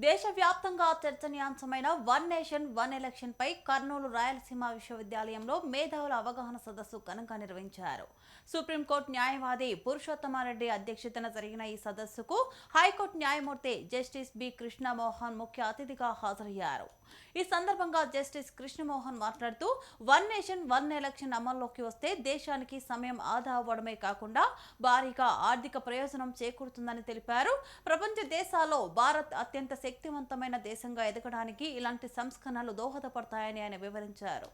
దేశవ్యాప్తంగా చర్చనీయాంశమైన one nation one election పై కర్నూలు రాయలసీమ విశ్వవిద్యాలయంలో మేధావుల అవగాహన సదస్సు ఘనంగా నిర్వహించారు. సుప్రీంకోర్టు న్యాయవాది పురుషోత్తమారెడ్డి అధ్యక్షతన జరిగిన ఈ సదస్సుకు హైకోర్టు న్యాయమూర్తి జస్టిస్ బి కృష్ణమోహన్ ముఖ్య అతిథిగా హాజరయ్యారు. ఈ సందర్భంగా జస్టిస్ కృష్ణమోహన్ మాట్లాడుతూ వన్ నేషన్ వన్ ఎలక్షన్ అమల్లోకి వస్తే దేశానికి సమయం ఆదా అవ్వడమే కాకుండా భారీగా ఆర్థిక ప్రయోజనం చేకూరుతుందని తెలిపారు. ప్రపంచ దేశాల్లో భారత్ అత్యంత శక్తివంతమైన దేశంగా ఎదగడానికి ఇలాంటి సంస్కరణలు దోహదపడతాయని ఆయన వివరించారు.